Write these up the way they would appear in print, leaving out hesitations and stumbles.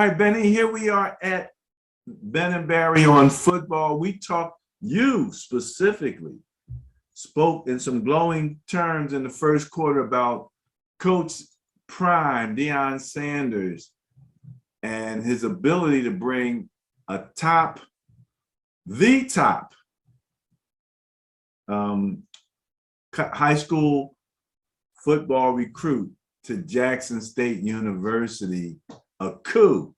All right, Benny, here we are at Ben and Barry on football. We talked, you specifically spoke in some glowing terms in the first quarter about Coach Prime, Deion Sanders, and his ability to bring the top high school football recruit to Jackson State University, a coup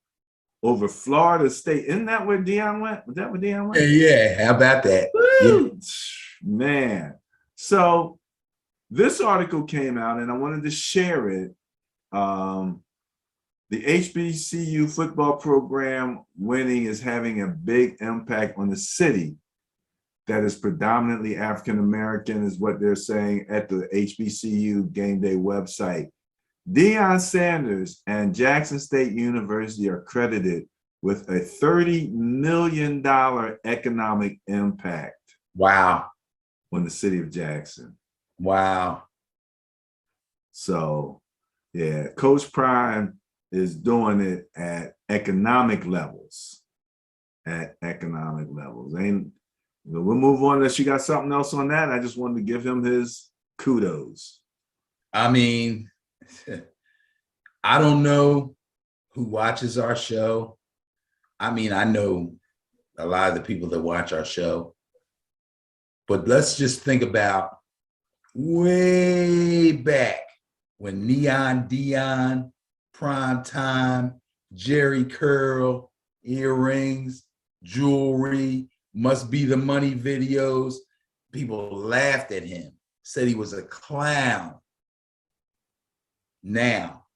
over Florida State. Isn't that where Deion went? Was that where Deion went? Yeah, how about that? Yeah. Man. So this article came out and I wanted to share it. The HBCU football program winning is having a big impact on the city that is predominantly African-American, is what they're saying at the HBCU Game Day website. Deion Sanders and Jackson State University are credited with a $30 million economic impact. Wow. On the city of Jackson. Wow. So, yeah, Coach Prime is doing it at economic levels. Ain't, we'll move on unless you got something else on that. I just wanted to give him his kudos. I mean, I don't know who watches our show. I mean, I know a lot of the people that watch our show, but let's just think about way back when Neon Deion, Prime Time, Jerry Curl, earrings, jewelry, must be the money videos. People laughed at him, said he was a clown. Now,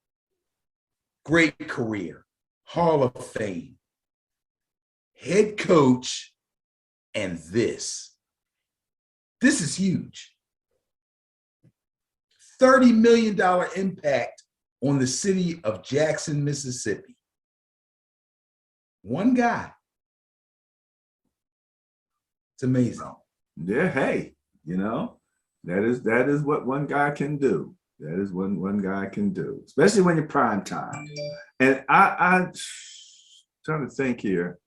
great career, Hall of Fame, head coach, and this is huge. $30 million impact on the city of Jackson, Mississippi. One guy. It's amazing. Yeah, hey, that is what one guy can do. That is what one guy can do, especially when you're prime time. And I'm trying to think here.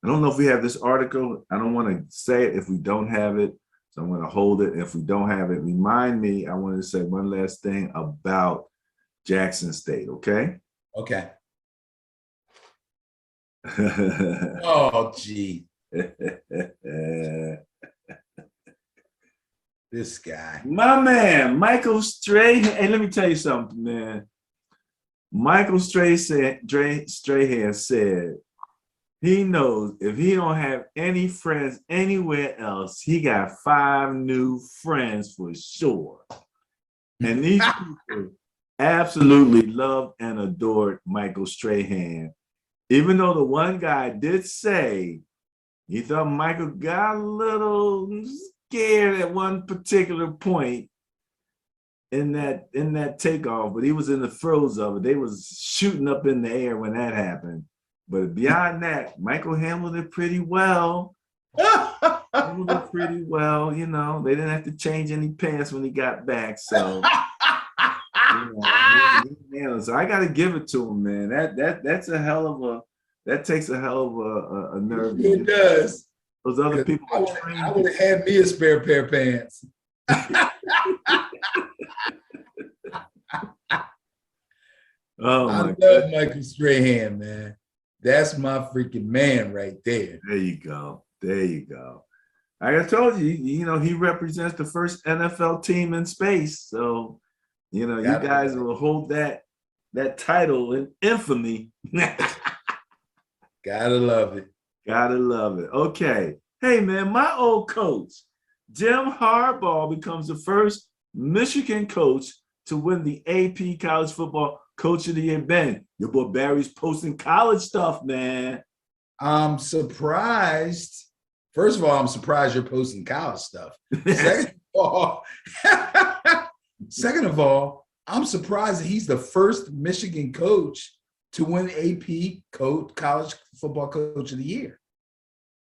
I don't know if we have this article. I don't want to say it if we don't have it. So I'm going to hold it. If we don't have it, remind me. I want to say one last thing about Jackson State, okay? Okay. Oh, gee. This guy. My man, Michael Strahan. Hey, let me tell you something, man. Michael Strahan said he knows if he don't have any friends anywhere else, he got 5 new friends for sure. And these people absolutely loved and adored Michael Strahan. Even though the one guy did say he thought Michael got a little scared at one particular point in that takeoff, but he was in the throes of it. They was shooting up in the air when that happened. But beyond that, Michael handled it pretty well. Handled it pretty well, They didn't have to change any pants when he got back. So, so I got to give it to him, man. That's a hell of a. That takes a hell of a nerve. It does. Those other people. I would have had me a spare pair of pants. Oh, I love Michael Strahan, man. That's my freaking man right there. There you go. There you go. Like I told you, he represents the first NFL team in space. So, you guys will hold that title in infamy. Gotta love it. Gotta love it. Okay. Hey, man, my old coach, Jim Harbaugh, becomes the first Michigan coach to win the AP College Football Coach of the Year. Ben, your boy Barry's posting college stuff, man. I'm surprised. First of all, I'm surprised you're posting college stuff. Second of all, I'm surprised that he's the first Michigan coach to win AP College Football Coach of the Year.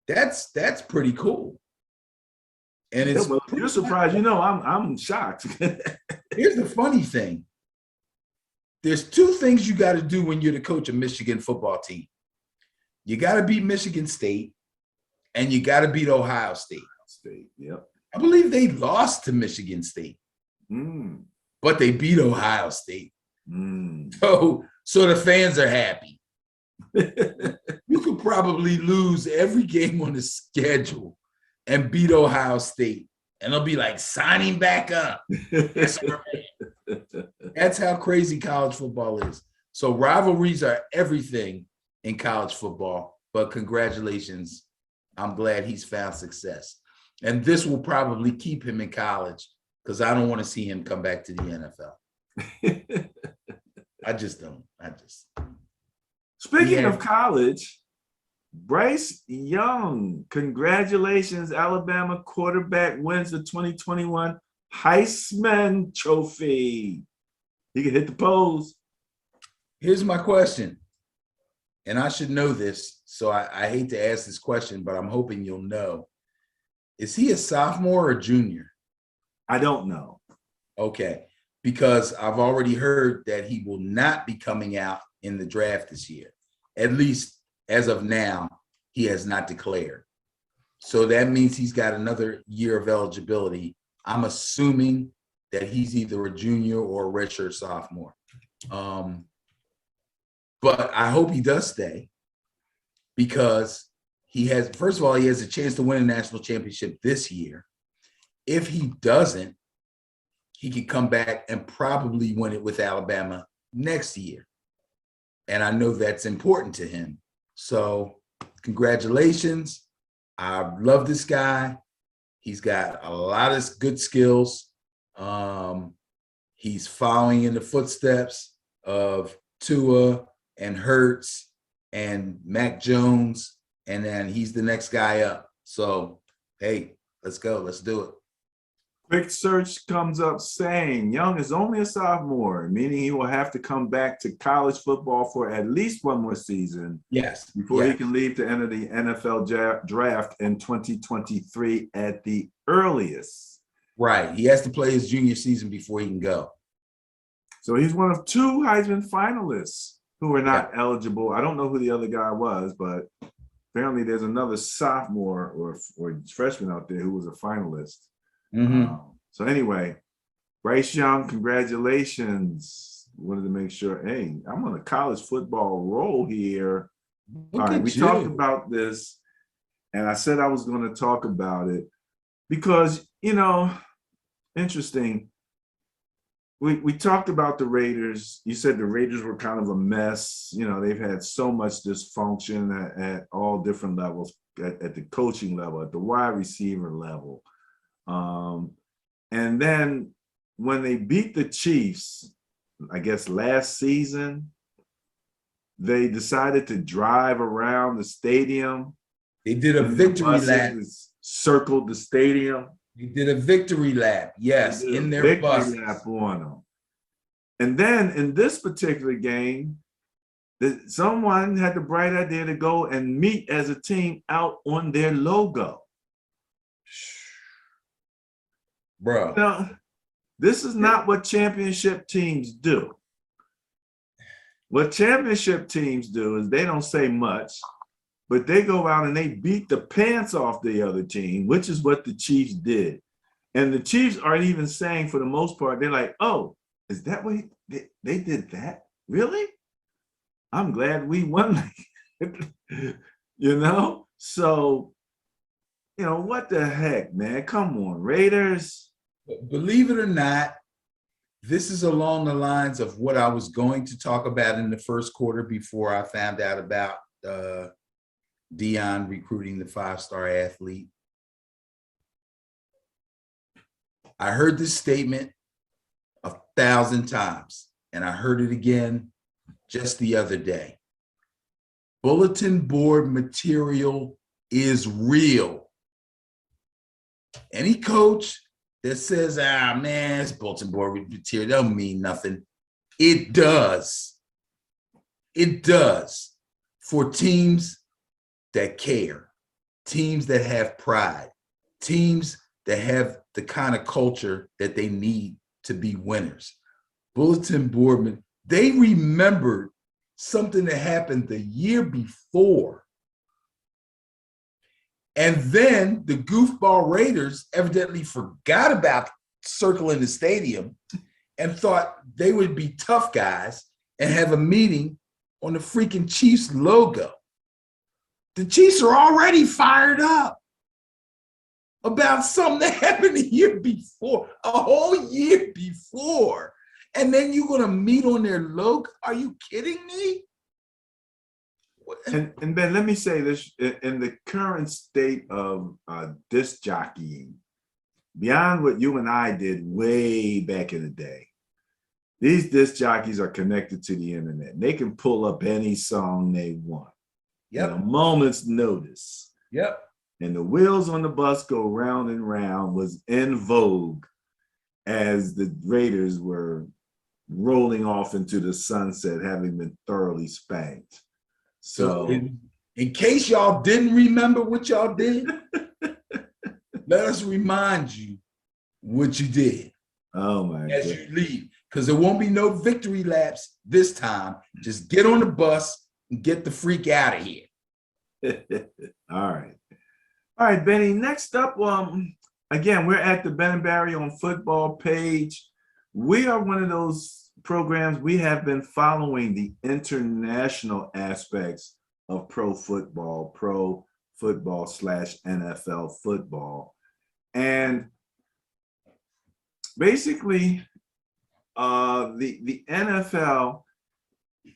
That's pretty cool. And it's you're surprised, I'm shocked. Here's the funny thing. there's two things you got to do when you're the coach of Michigan football team. You got to beat Michigan State, and you got to beat Ohio State. Yep. I believe they lost to Michigan State, but they beat Ohio State. So the fans are happy. You could probably lose every game on the schedule and beat Ohio State, and they'll be like signing back up. That's how crazy college football is. So rivalries are everything in college football, but congratulations. I'm glad he's found success. And this will probably keep him in college because I don't want to see him come back to the NFL. I just don't. Speaking of college, Bryce Young, congratulations. Alabama quarterback wins the 2021 Heisman Trophy. He can hit the pose. Here's my question, and I should know this, so I hate to ask this question, but I'm hoping you'll know. Is he a sophomore or junior? I don't know. Okay, because I've already heard that he will not be coming out in the draft this year. At least as of now, he has not declared. So that means he's got another year of eligibility. I'm assuming that he's either a junior or a redshirt sophomore. But I hope he does stay because he has, first of all, he has a chance to win a national championship this year. If he doesn't, he could come back and probably win it with Alabama next year. And I know that's important to him. So congratulations. I love this guy. He's got a lot of good skills. He's following in the footsteps of Tua and Hurts and Mac Jones, and then he's the next guy up. So, hey, let's go. Let's do it. Quick search comes up saying Young is only a sophomore, meaning he will have to come back to college football for at least one more season. Yes. Before he can leave to enter the NFL draft in 2023 at the earliest. Right. He has to play his junior season before he can go. So he's one of two Heisman finalists who are not eligible. I don't know who the other guy was, but apparently there's another sophomore or freshman out there who was a finalist. So anyway, Bryce Young, congratulations. Wanted to make sure, hey, I'm on a college football roll here. All right, we talked about this, and I said I was going to talk about it because, you know, interesting. We talked about the Raiders. You said the Raiders were kind of a mess. You know, they've had so much dysfunction at all different levels, at the coaching level, at the wide receiver level. And then when they beat the Chiefs, I guess last season, they decided to drive around the stadium. They did a victory lap. Circled the stadium. They did a victory lap, yes, in their bus. Lap on them. And then in this particular game, someone had the bright idea to go and meet as a team out on their logo. Bro. Now, this is not what championship teams do. What championship teams do is they don't say much, but they go out and they beat the pants off the other team, which is what the Chiefs did. And the Chiefs aren't even saying, for the most part, they're like, oh, is that what they did that? Really? I'm glad we won. You know? So, you know, what the heck, man? Come on, Raiders. Believe it or not, this is along the lines of what I was going to talk about in the first quarter before I found out about Deion recruiting the 5-star athlete. I heard this statement 1,000 times, and I heard it again just the other day. Bulletin board material is real. Any coach that says, man, it's bulletin board material, don't mean nothing. It does. It does for teams that care, teams that have pride, teams that have the kind of culture that they need to be winners. Bulletin board they remembered something that happened the year before. And then the goofball Raiders evidently forgot about circling the stadium and thought they would be tough guys and have a meeting on the freaking Chiefs logo. The Chiefs are already fired up about something that happened the year before, a whole year before. And then you're going to meet on their logo? Are you kidding me? And Ben, let me say this, in the current state of disc jockeying, beyond what you and I did way back in the day, these disc jockeys are connected to the internet. They can pull up any song they want at a moment's notice. Yep. And the wheels on the bus go round and round was in vogue as the Raiders were rolling off into the sunset, having been thoroughly spanked. So in case y'all didn't remember what y'all did, let us remind you what you did. Oh my God. As you leave, because there won't be no victory laps this time. Just get on the bus and get the freak out of here. All right. All right, Benny, next up, again, we're at the Ben and Barry on Football page. We are one of those programs, we have been following the international aspects of pro football / NFL football. And basically, the NFL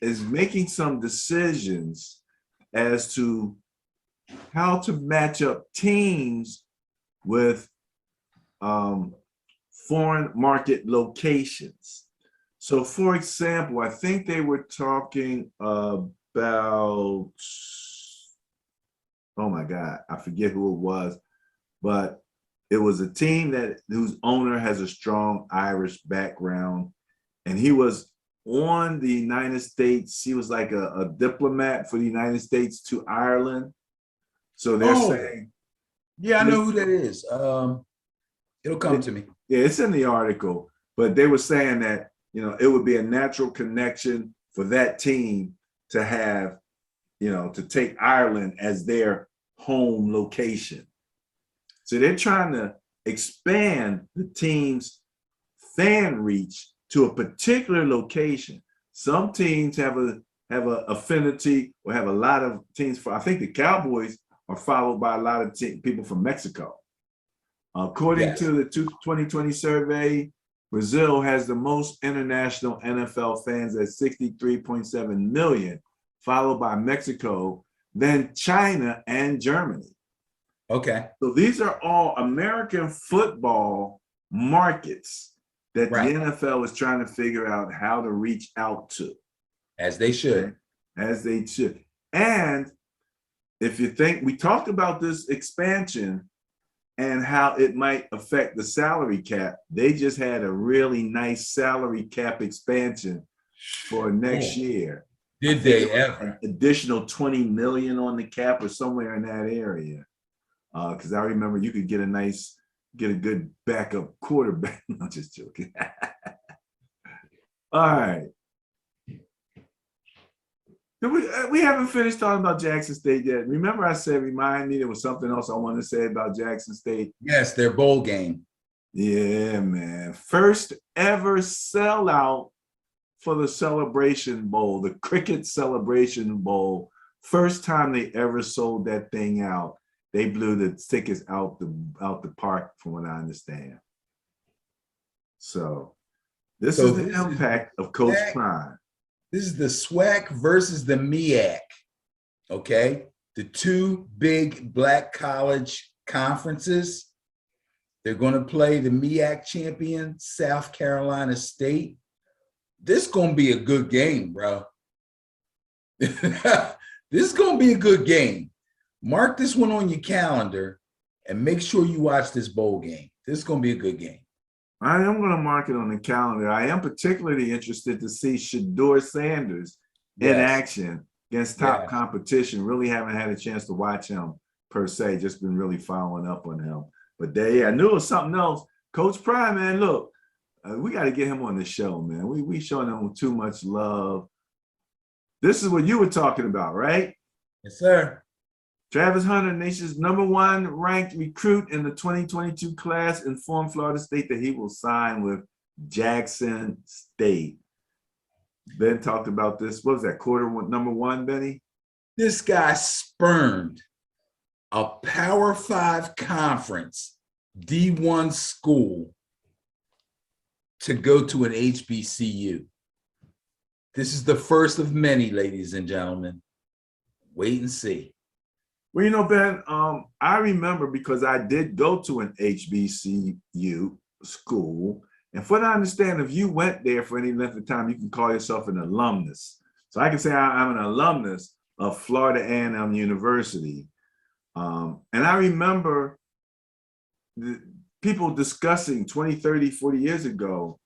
is making some decisions as to how to match up teams with foreign market locations. So, for example, I think they were talking about, oh my God, I forget who it was, but it was a team whose owner has a strong Irish background, and he was on the United States. He was like a diplomat for the United States to Ireland. So they're saying, yeah, I know who that is. It'll come to me. Yeah, it's in the article, but they were saying that, you know, it would be a natural connection for that team to have, you know, to take Ireland as their home location. So they're trying to expand the team's fan reach to a particular location. Some teams have a affinity or have a lot of teams for, I think the Cowboys are followed by a lot of people from Mexico. According to the 2020 survey, Brazil has the most international NFL fans at 63.7 million, followed by Mexico, then China and Germany. Okay. So these are all American football markets that the NFL is trying to figure out how to reach out to. As they should. Okay? As they should. And if you think, we talked about this expansion and how it might affect the salary cap. They just had a really nice salary cap expansion for next year. Did they ever? An additional 20 million on the cap or somewhere in that area. Because I remember you could get a good backup quarterback. I'm just joking. All right. We haven't finished talking about Jackson State yet. Remember I said, remind me, there was something else I wanted to say about Jackson State. Yes, their bowl game. Yeah, man. First ever sellout for the Celebration Bowl, the Cricket Celebration Bowl. First time they ever sold that thing out. They blew the tickets out the park, from what I understand. So this is the impact of Coach Prime. This is the SWAC versus the MEAC, okay? The two big black college conferences. They're going to play the MEAC champion, South Carolina State. This is going to be a good game, bro. This is going to be a good game. Mark this one on your calendar and make sure you watch this bowl game. This is going to be a good game. I am going to mark it on the calendar. I am particularly interested to see Shedeur Sanders in action against top competition. Really haven't had a chance to watch him per se, just been really following up on him. But I knew it was something else. Coach Prime, man, look, we got to get him on the show, man. We showing him too much love. This is what you were talking about, right? Yes, sir. Travis Hunter, nation's #1 ranked recruit in the 2022 class, informed Florida State that he will sign with Jackson State. Ben talked about this. What was that, #1, Benny? This guy spurned a Power 5 conference, D1 school, to go to an HBCU. This is the first of many, ladies and gentlemen. Wait and see. Well, Ben, I remember because I did go to an HBCU school. And from what I understand, if you went there for any length of time, you can call yourself an alumnus. So I can say I'm an alumnus of Florida A&M University. And I remember people discussing 20, 30, 40 years ago,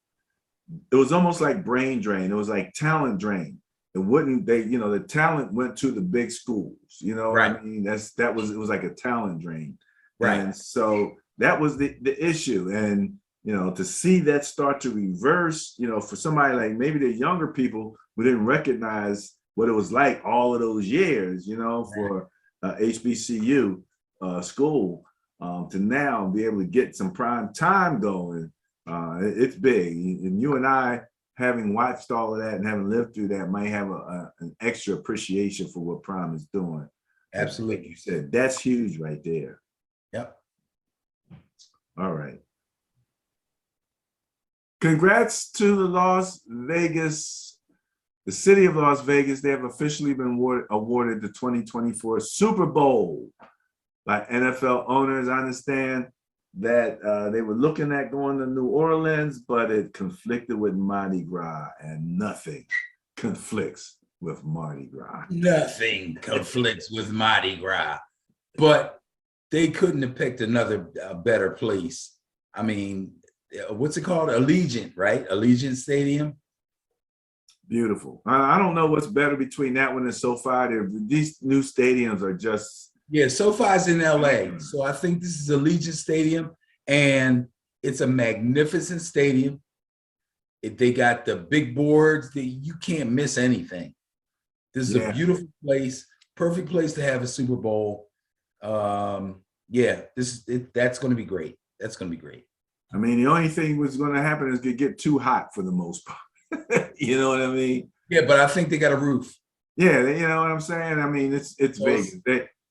it was almost like brain drain. It was like talent drain. It wouldn't, the talent went to the big schools, right. I mean? It was like a talent drain. Right. And so that was the issue. And, to see that start to reverse, for somebody like maybe the younger people who didn't recognize what it was like all of those years, for HBCU school, to now be able to get some prime time going, it's big. And you and I, having watched all of that and having lived through that, might have an extra appreciation for what prime is doing. Absolutely. Like you said, that's huge right there. Yep. All right. Congrats to the city of Las Vegas. They have officially been awarded the 2024 Super Bowl by NFL owners. I understand that they were looking at going to New Orleans, but it conflicted with Mardi Gras, and nothing conflicts with Mardi Gras. Nothing conflicts with Mardi Gras, but they couldn't have picked another better place. I mean, what's it called? Allegiant, right? Allegiant Stadium. Beautiful. I don't know what's better between that one and SoFi. These new stadiums are just. Yeah, SoFi's in LA. So I think this is Allegiant Stadium, and it's a magnificent stadium. They got the big boards that you can't miss anything. This is a beautiful place, perfect place to have a Super Bowl. That's going to be great. That's going to be great. I mean, the only thing was going to happen is it get too hot for the most part. You know what I mean? Yeah, but I think they got a roof. Yeah, you know what I'm saying? I mean, it's Vegas.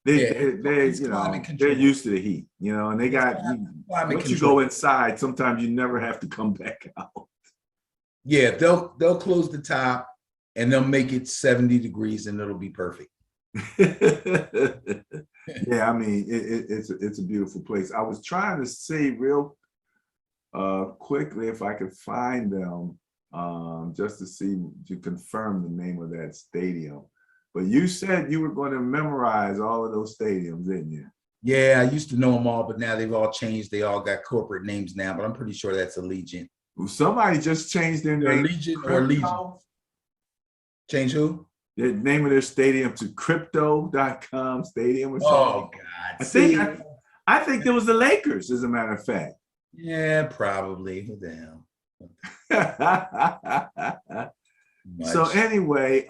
They're used to the heat, and they got, once you go inside, sometimes you never have to come back out. Yeah, they'll close the top and they'll make it 70 degrees and it'll be perfect. Yeah, I mean, it's a beautiful place. I was trying to see real quickly if I could find them, just to confirm the name of that stadium. But you said you were going to memorize all of those stadiums, didn't you? Yeah, I used to know them all, but now they've all changed. They all got corporate names now, but I'm pretty sure that's Allegiant. Well, somebody just changed their name. Allegiant or Allegiant. Change who? The name of their stadium to crypto.com stadium or something. Oh God. I think it was the Lakers, as a matter of fact. Yeah, probably. Who the hell? So anyway,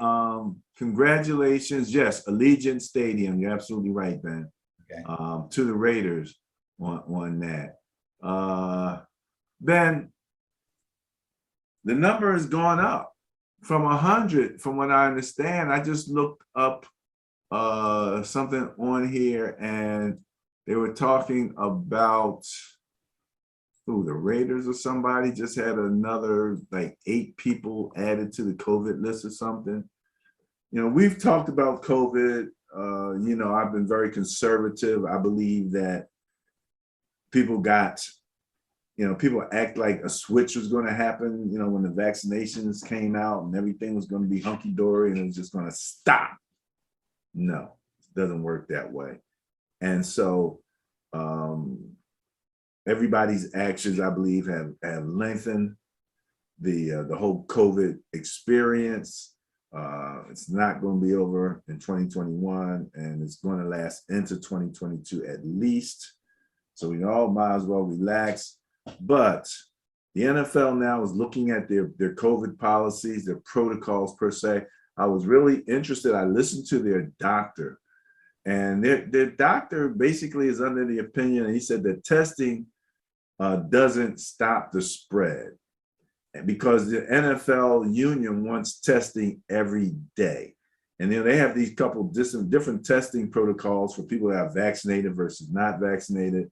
congratulations. Yes, Allegiant Stadium. You're absolutely right, Ben. Okay. To the Raiders on that. Ben, the number has gone up from 100, from what I understand. I just looked up something on here, and they were talking about the Raiders or somebody just had another like 8 people added to the COVID list or something. We've talked about COVID. I've been very conservative. I believe that people act like a switch was going to happen, when the vaccinations came out and everything was going to be hunky-dory and it was just going to stop. No, it doesn't work that way. And so everybody's actions, I believe, have lengthened the whole COVID experience. It's not going to be over in 2021, and it's going to last into 2022 at least. So we all might as well relax. But, The NFL now is looking at their COVID policies, their protocols per se. I was really interested. I listened to their doctor, and their doctor basically is under the opinion, and he said that testing doesn't stop the spread, because the NFL union wants testing every day. And then they have these couple different testing protocols for people that are vaccinated versus not vaccinated.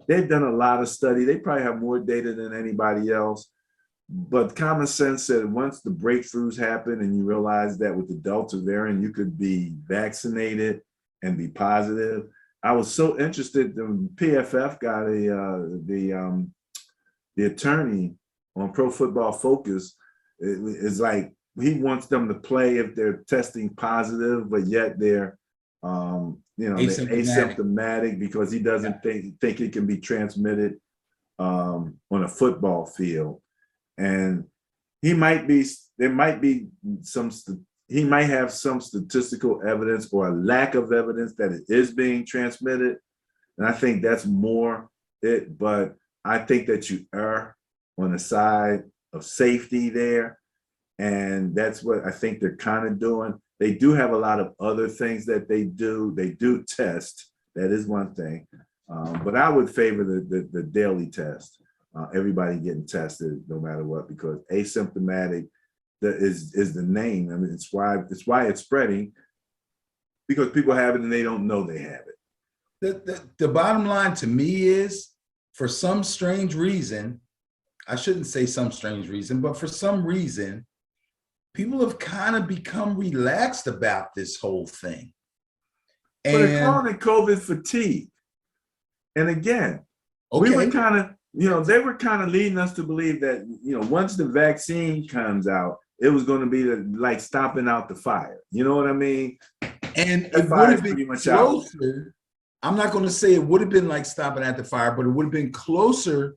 They've done a lot of study. They probably have more data than anybody else. But common sense said once the breakthroughs happen and you realize that with the Delta variant, you could be vaccinated and be positive. I was so interested. The PFF got the attorney on Pro Football Focus. It's like he wants them to play if they're testing positive, but yet they're they're asymptomatic, because he doesn't think it can be transmitted on a football field. And he might have some statistical evidence or a lack of evidence that it is being transmitted. And I think that's more it, but I think that you err on the side of safety there. And that's what I think they're kind of doing. They do have a lot of other things that they do. They do test. That is one thing. But I would favor the daily test. Everybody getting tested no matter what, because asymptomatic is the name. I mean, it's why it's spreading, because people have it and they don't know they have it. The bottom line to me is, for some strange reason, I shouldn't say some strange reason, but for some reason, people have kind of become relaxed about this whole thing. But they're calling it COVID fatigue. And again, we were kind of, they were kind of leading us to believe that, once the vaccine comes out, it was going to be like stomping out the fire. You know what I mean? And it would have been closer. I'm not going to say it would have been like stomping at the fire, but it would have been closer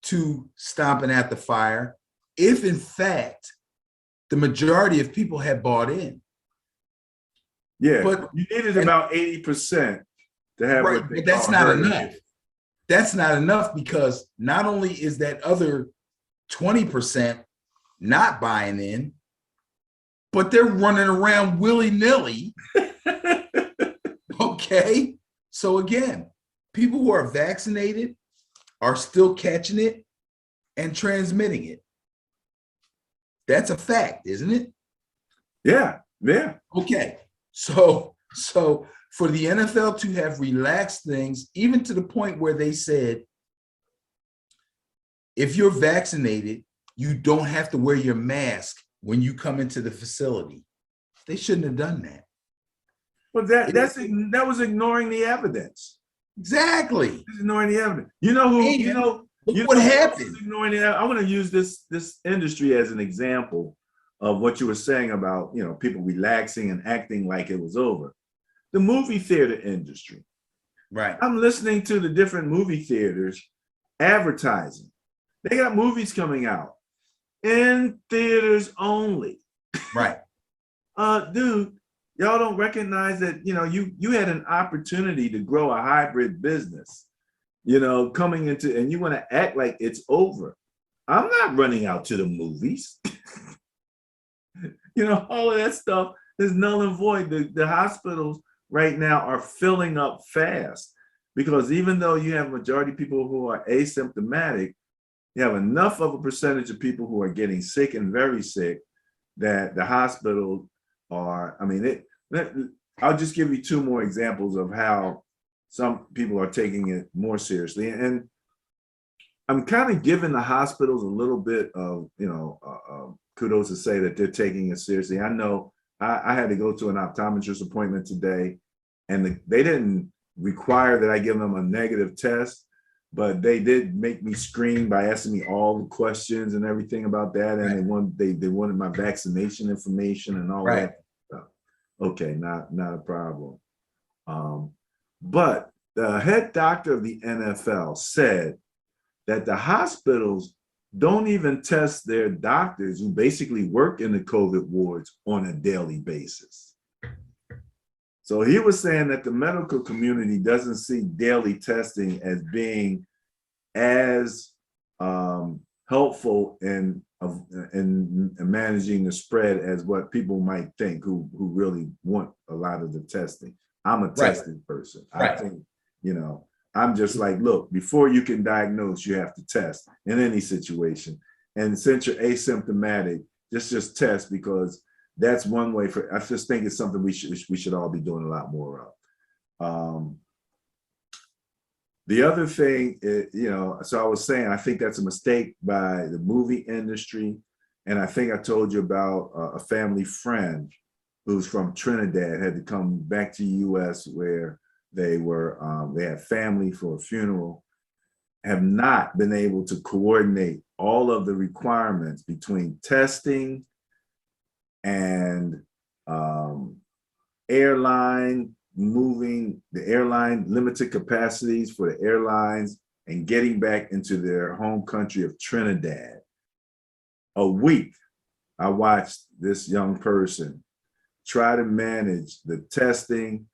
to stomping at the fire if, in fact, the majority of people had bought in. Yeah, but you needed about 80% to have. Right, but that's not enough. That's not enough, because not only is that other 20% not buying in, but they're running around willy-nilly. Okay? So again, people who are vaccinated are still catching it and transmitting it. That's a fact, isn't it? Yeah, yeah. Okay. So for the NFL to have relaxed things, even to the point where they said, if you're vaccinated, you don't have to wear your mask when you come into the facility. They shouldn't have done that. Well, that was ignoring the evidence. Exactly. Ignoring the evidence. You know who? What happened? Ignoring the. I want to use this industry as an example of what you were saying about people relaxing and acting like it was over. The movie theater industry. Right. I'm listening to the different movie theaters advertising. They got movies coming out in theaters only. Right. Dude, y'all don't recognize that, you had an opportunity to grow a hybrid business, coming into, and you want to act like it's over. I'm not running out to the movies. All of that stuff is null and void. The hospitals right now are filling up fast, because even though you have majority of people who are asymptomatic, you have enough of a percentage of people who are getting sick and very sick that the hospitals are, I'll just give you two more examples of how some people are taking it more seriously. And I'm kind of giving the hospitals a little bit of, kudos to say that they're taking it seriously. I know I had to go to an optometrist appointment today, and they didn't require that I give them a negative test, but they did make me screen by asking me all the questions and everything about that. And they wanted my vaccination information and all that stuff. Okay, not a problem. But the head doctor of the NFL said that the hospitals don't even test their doctors who basically work in the COVID wards on a daily basis. So he was saying that the medical community doesn't see daily testing as being as helpful in managing the spread as what people might think who really want a lot of the testing. I'm a testing person. I think, you know, I'm just like, look, before you can diagnose, you have to test in any situation. And since you're asymptomatic, just test, because that's one way for, I just think it's something we should all be doing a lot more of. The other thing, you know, so I was saying, I think that's a mistake by the movie industry. And I think I told you about a family friend who's from Trinidad, had to come back to the US where they had family for a funeral, have not been able to coordinate all of the requirements between testing and airline, moving the airline, limited capacities for the airlines, and getting back into their home country of Trinidad. A week, I watched this young person try to manage the testing,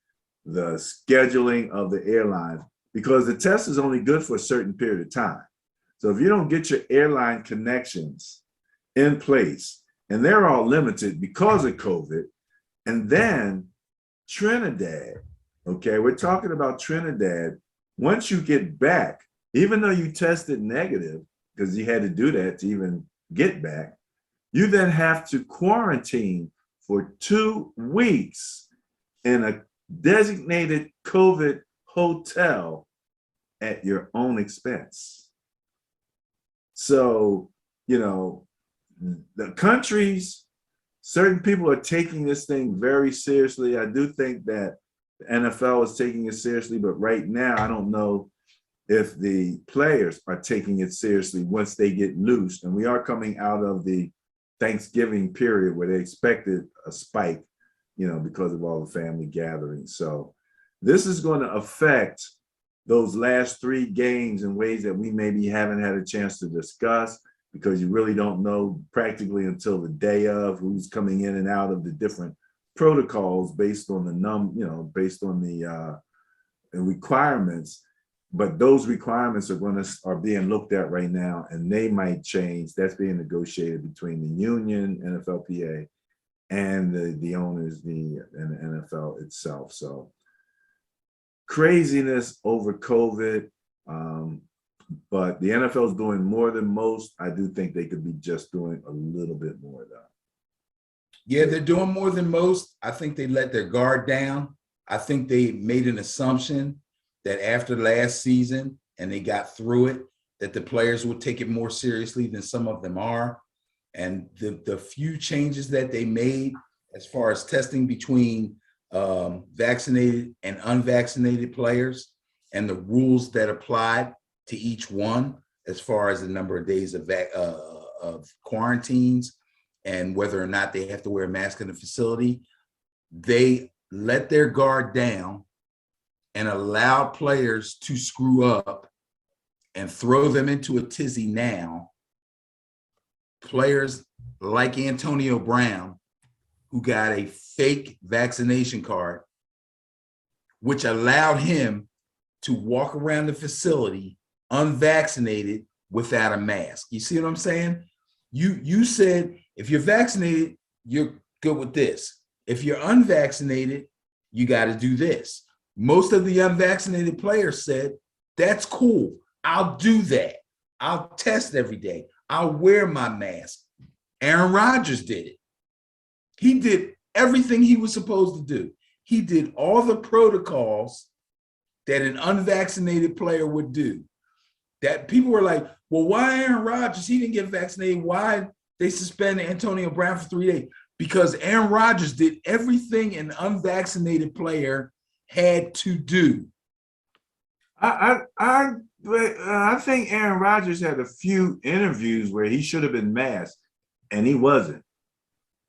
the scheduling of the airlines, because the test is only good for a certain period of time. So if you don't get your airline connections in place, and they're all limited because of COVID, and then Trinidad, okay, we're talking about Trinidad. Once you get back, even though you tested negative, because you had to do that to even get back, you then have to quarantine for 2 weeks in a designated COVID hotel at your own expense. So, you know, the countries, certain people are taking this thing very seriously. I do think that the NFL is taking it seriously, but right now, I don't know if the players are taking it seriously once they get loose. And we are coming out of the Thanksgiving period where they expected a spike, you know, because of all the family gatherings. So this is going to affect those last 3 games in ways that we maybe haven't had a chance to discuss, because you really don't know practically until the day of who's coming in and out of the different protocols based on the based on the requirements. But those requirements are being looked at right now, and they might change. That's being negotiated between the union, NFLPA, and the owners, and the NFL itself. So craziness over COVID. But the NFL is doing more than most. I do think they could be just doing a little bit more though. Yeah, they're doing more than most. I think they let their guard down. I think they made an assumption that after last season, and they got through it, that the players would take it more seriously than some of them are. And the few changes that they made as far as testing between vaccinated and unvaccinated players, and the rules that applied to each one as far as the number of days of quarantines and whether or not they have to wear a mask in the facility, they let their guard down and allowed players to screw up and throw them into a tizzy now. Players like Antonio Brown, who got a fake vaccination card, which allowed him to walk around the facility unvaccinated without a mask. You see what I'm saying? You said if you're vaccinated, you're good with this. If you're unvaccinated, you got to do this. Most of the unvaccinated players said, that's cool. I'll do that. I'll test every day. I'll wear my mask. Aaron Rodgers did it. He did everything he was supposed to do. He did all the protocols that an unvaccinated player would do. That people were like, well, why Aaron Rodgers? He didn't get vaccinated. Why they suspended Antonio Brown for 3 days? Because Aaron Rodgers did everything an unvaccinated player had to do. I think Aaron Rodgers had a few interviews where he should have been masked, and he wasn't.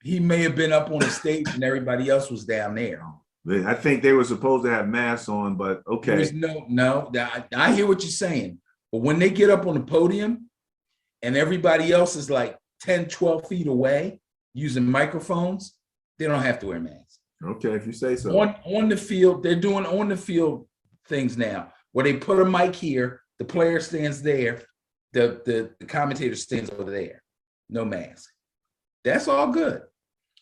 He may have been up on the stage and everybody else was down there. I think they were supposed to have masks on, but okay. There's no, I hear what you're saying. But when they get up on the podium and everybody else is like 10, 12 feet away using microphones, they don't have to wear masks. Okay, if you say so. On the field, they're doing on the field things now where they put a mic here, the player stands there, the commentator stands over there, no mask. That's all good.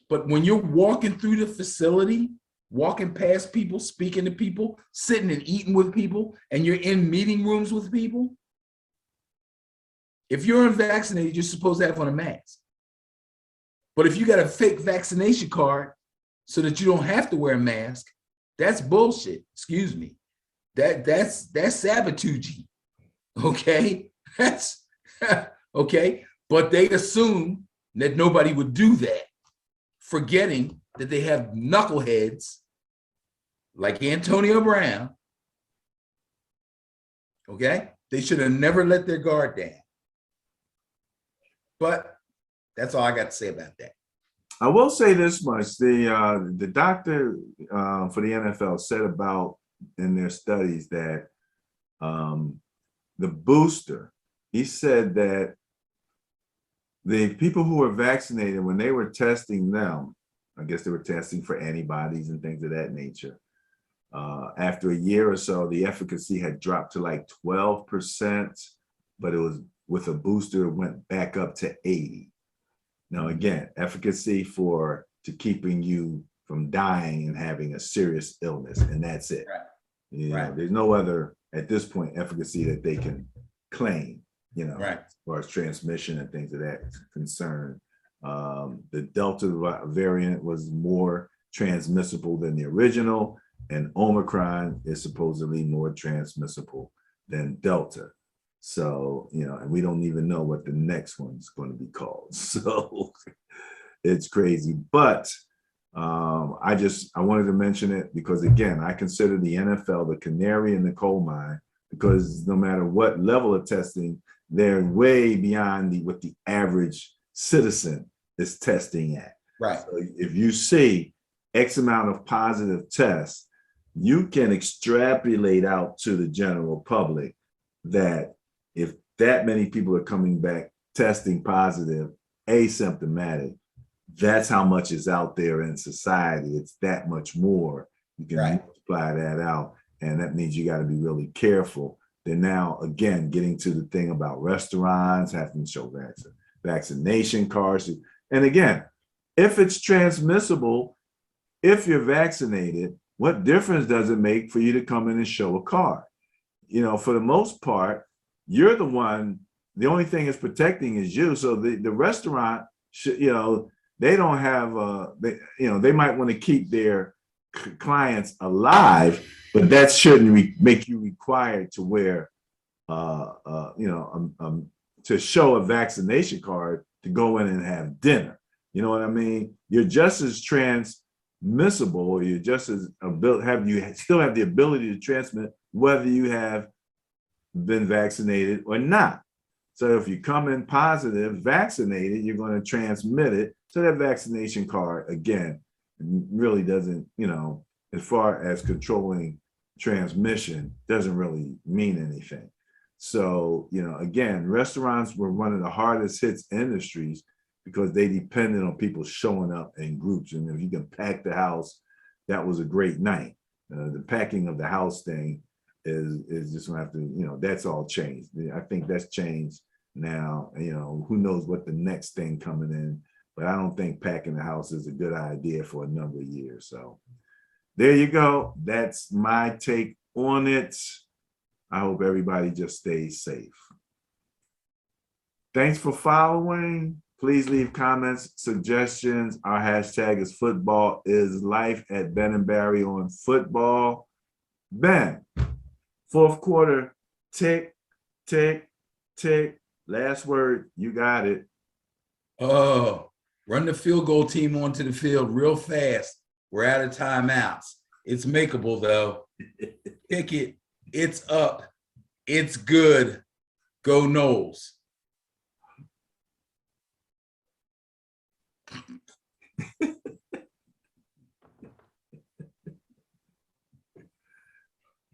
But when you're walking through the facility, walking past people, speaking to people, sitting and eating with people, and you're in meeting rooms with people, if you're unvaccinated, you're supposed to have on a mask. But if you got a fake vaccination card so that you don't have to wear a mask, that's bullshit. Excuse me. That's sabotage. Okay, that's okay. But they assume that nobody would do that, forgetting that they have knuckleheads like Antonio Brown. Okay, they should have never let their guard down. But that's all I got to say about that. I will say this much: the doctor for the NFL said about in their studies that the booster. He said that the people who were vaccinated, when they were testing them, I guess they were testing for antibodies and things of that nature. After a year or so, the efficacy had dropped to like 12%, but it was with a booster, it went back up to 80. Now, again, efficacy to keeping you from dying and having a serious illness, and that's it. Right. You know, there's no other, at this point, efficacy that they can claim, you know, Right. as far as transmission and things of that concern. The Delta variant was more transmissible than the original, and Omicron is supposedly more transmissible than Delta. So, you know, and we don't even know what the next one's going to be called. So it's crazy. But I wanted to mention it because, again, I consider the NFL the canary in the coal mine, because no matter what level of testing, they're way beyond what the average citizen is testing at. Right. So if you see X amount of positive tests, you can extrapolate out to the general public that if that many people are coming back testing positive, asymptomatic, that's how much is out there in society. It's that much more. You can multiply that out. And that means you got to be really careful. Then now, again, getting to the thing about restaurants having to show vaccination cards. And again, if it's transmissible, if you're vaccinated, what difference does it make for you to come in and show a card? You know, for the most part, you're the one, the only thing is protecting is you. So the restaurant should, you know, they don't have, they might want to keep their clients alive, but that shouldn't make you required to wear, to show a vaccination card to go in and have dinner. You know what I mean? You're just as transmissible, or you're just as still have the ability to transmit whether you have been vaccinated or not. So if you come in positive, vaccinated, you're going to transmit it. So that vaccination card, again, really doesn't, you know, as far as controlling transmission, doesn't really mean anything. So, you know, again, restaurants were one of the hardest hit industries because they depended on people showing up in groups. And if you can pack the house, that was a great night. The packing of the house thing is just gonna have to, you know, that's all changed. I think that's changed now. You know, who knows what the next thing coming in, but I don't think packing the house is a good idea for a number of years. So there you go. That's my take on it. I hope everybody just stays safe. Thanks for following. Please leave comments, suggestions. Our hashtag is football is life at Ben and Barry on football. Ben, fourth quarter, tick, tick, tick. Last word, you got it. Oh, run the field goal team onto the field real fast. We're out of timeouts. It's makeable, though. Pick it. It's up. It's good. Go Noles.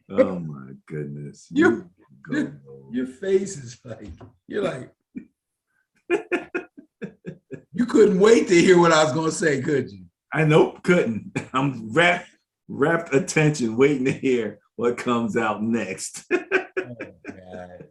Oh my goodness. Your face is like, you're like, you couldn't wait to hear what I was going to say, could you? I couldn't. I'm rapt attention, waiting to hear what comes out next. Oh, God.